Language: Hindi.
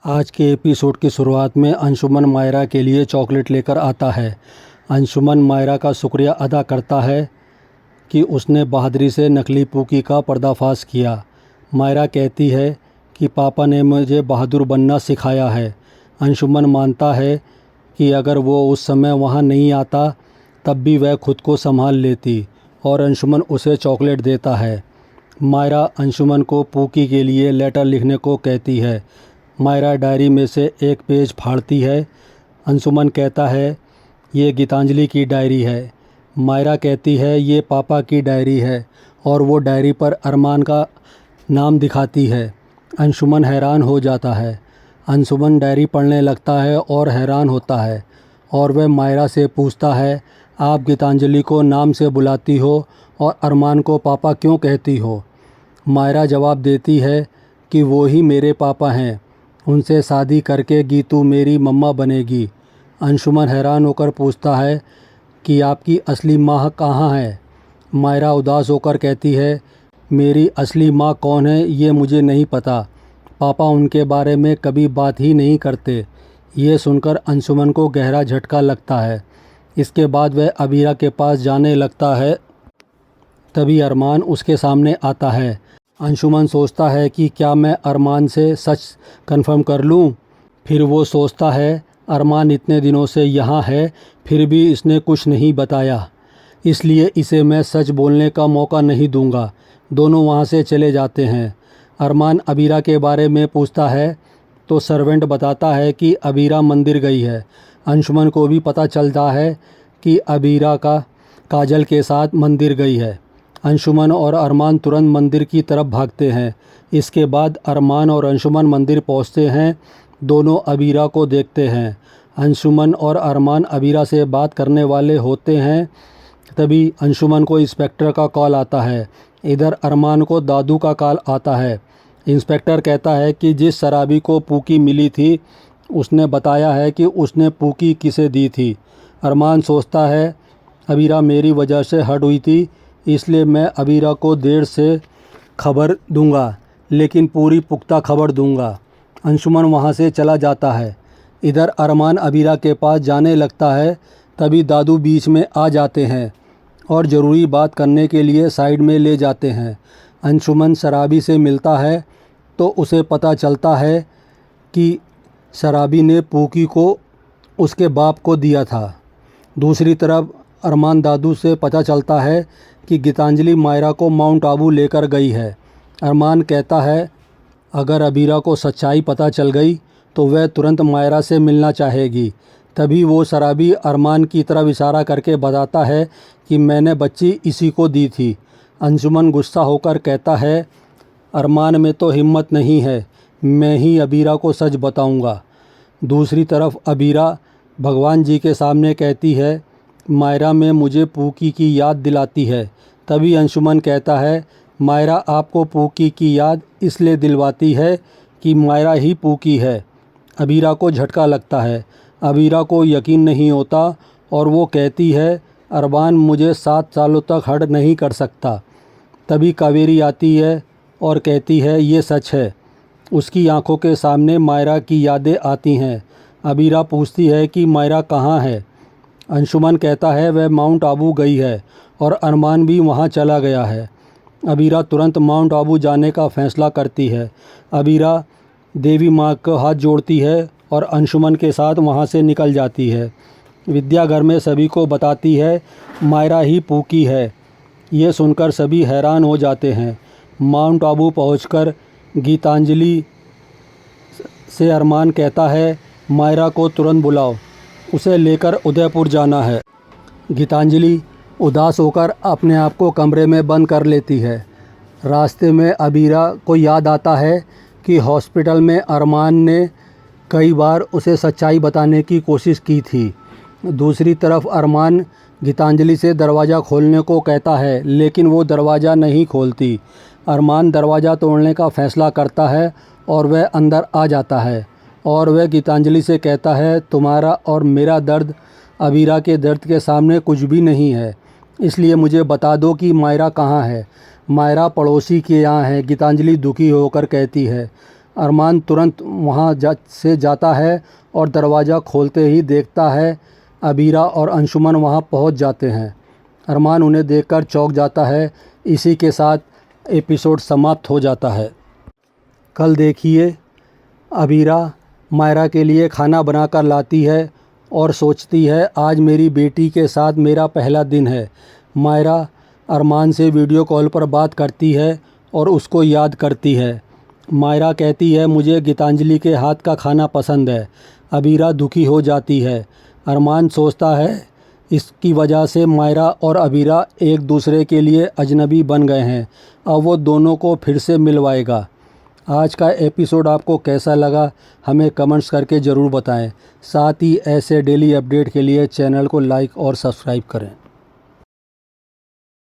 आज के एपिसोड की शुरुआत में अंशुमन मायरा के लिए चॉकलेट लेकर आता है। अंशुमन मायरा का शुक्रिया अदा करता है कि उसने बहादुरी से नकली पूकी का पर्दाफाश किया। मायरा कहती है कि पापा ने मुझे बहादुर बनना सिखाया है। अंशुमन मानता है कि अगर वो उस समय वहाँ नहीं आता तब भी वह खुद को संभाल लेती और अंशुमन उसे चॉकलेट देता है। मायरा अंशुमन को पूकी के लिए लेटर लिखने को कहती है। मायरा डायरी में से एक पेज फाड़ती है। अंशुमन कहता है ये गीतांजलि की डायरी है। मायरा कहती है ये पापा की डायरी है और वो डायरी पर अरमान का नाम दिखाती है। अंशुमन हैरान हो जाता है। अंशुमन डायरी पढ़ने लगता है और हैरान होता है और वह मायरा से पूछता है आप गीतांजलि को नाम से बुलाती हो और अरमान को पापा क्यों कहती हो। मायरा जवाब देती है कि वो ही मेरे पापा हैं, उनसे शादी करके गीतू मेरी मम्मा बनेगी। अंशुमन हैरान होकर पूछता है कि आपकी असली माँ कहाँ है। मायरा उदास होकर कहती है मेरी असली माँ कौन है ये मुझे नहीं पता, पापा उनके बारे में कभी बात ही नहीं करते। ये सुनकर अंशुमन को गहरा झटका लगता है। इसके बाद वह अबीरा के पास जाने लगता है। तभी अरमान उसके सामने आता है। अंशुमन सोचता है कि क्या मैं अरमान से सच कंफर्म कर लूं। फिर वो सोचता है अरमान इतने दिनों से यहाँ है फिर भी इसने कुछ नहीं बताया, इसलिए इसे मैं सच बोलने का मौका नहीं दूंगा। दोनों वहाँ से चले जाते हैं। अरमान अबीरा के बारे में पूछता है तो सर्वेंट बताता है कि अबीरा मंदिर गई है। अंशुमन को भी पता चलता है कि अबीरा का काजल के साथ मंदिर गई है। अंशुमन और अरमान तुरंत मंदिर की तरफ भागते हैं। इसके बाद अरमान और अंशुमन मंदिर पहुंचते हैं। दोनों अबीरा को देखते हैं। अंशुमन और अरमान अबीरा से बात करने वाले होते हैं। तभी अंशुमन को इंस्पेक्टर का कॉल आता है। इधर अरमान को दादू का कॉल आता है। इंस्पेक्टर कहता है कि जिस शराबी को पूकी मिली थी उसने बताया है कि उसने पूकी किसे दी थी। अरमान सोचता है अबीरा मेरी वजह से हट हुई थी, इसलिए मैं अबीरा को देर से खबर दूंगा, लेकिन पूरी पुख्ता खबर दूंगा। अंशुमन वहां से चला जाता है। इधर अरमान अबीरा के पास जाने लगता है। तभी दादू बीच में आ जाते हैं और ज़रूरी बात करने के लिए साइड में ले जाते हैं। अंशुमन शराबी से मिलता है तो उसे पता चलता है कि शराबी ने पूकी को उसके बाप को दिया था। दूसरी तरफ अरमान दादू से पता चलता है कि गीतांजलि मायरा को माउंट आबू लेकर गई है। अरमान कहता है अगर अबीरा को सच्चाई पता चल गई तो वह तुरंत मायरा से मिलना चाहेगी। तभी वो शराबी अरमान की तरफ इशारा करके बताता है कि मैंने बच्ची इसी को दी थी। अंशुमन गुस्सा होकर कहता है अरमान में तो हिम्मत नहीं है, मैं ही अबीरा को सच बताऊंगा। दूसरी तरफ अबीरा भगवान जी के सामने कहती है मायरा में मुझे पूकी की याद दिलाती है। तभी अंशुमन कहता है मायरा आपको पूकी की याद इसलिए दिलवाती है कि मायरा ही पूकी है। अबीरा को झटका लगता है। अबीरा को यकीन नहीं होता और वो कहती है अरमान मुझे 7 सालों तक हट नहीं कर सकता। तभी कावेरी आती है और कहती है ये सच है। उसकी आंखों के सामने मायरा की यादें आती हैं। अबीरा पूछती है कि मायरा कहाँ है। अंशुमन कहता है वह माउंट आबू गई है और अरमान भी वहाँ चला गया है। अबीरा तुरंत माउंट आबू जाने का फैसला करती है। अबीरा देवी माँ को हाथ जोड़ती है और अंशुमन के साथ वहाँ से निकल जाती है। विद्या घर में सभी को बताती है मायरा ही पूकी है। ये सुनकर सभी हैरान हो जाते हैं। माउंट आबू पहुंचकर गीतांजलि से अरमान कहता है मायरा को तुरंत बुलाओ, उसे लेकर उदयपुर जाना है। गीतांजलि उदास होकर अपने आप को कमरे में बंद कर लेती है। रास्ते में अबीरा को याद आता है कि हॉस्पिटल में अरमान ने कई बार उसे सच्चाई बताने की कोशिश की थी। दूसरी तरफ अरमान गीतांजलि से दरवाज़ा खोलने को कहता है, लेकिन वो दरवाज़ा नहीं खोलती। अरमान दरवाज़ा तोड़ने का फ़ैसला करता है और वह अंदर आ जाता है और वह गीतांजलि से कहता है तुम्हारा और मेरा दर्द अबीरा के दर्द के सामने कुछ भी नहीं है, इसलिए मुझे बता दो कि मायरा कहाँ है। मायरा पड़ोसी के यहाँ है, गीतांजलि दुखी होकर कहती है। अरमान तुरंत वहां से जाता है और दरवाज़ा खोलते ही देखता है अबीरा और अंशुमन वहां पहुंच जाते हैं। अरमान उन्हें देखकर चौंक जाता है। इसी के साथ एपिसोड समाप्त हो जाता है। कल देखिए, अबीरा मायरा के लिए खाना बनाकर लाती है और सोचती है आज मेरी बेटी के साथ मेरा पहला दिन है। मायरा अरमान से वीडियो कॉल पर बात करती है और उसको याद करती है। मायरा कहती है मुझे गीतांजलि के हाथ का खाना पसंद है। अबीरा दुखी हो जाती है। अरमान सोचता है इसकी वजह से मायरा और अबीरा एक दूसरे के लिए अजनबी बन गए हैं। अब वो दोनों को फिर से मिलवाएगा। आज का एपिसोड आपको कैसा लगा हमें कमेंट्स करके ज़रूर बताएं। साथ ही ऐसे डेली अपडेट के लिए चैनल को लाइक और सब्सक्राइब करें।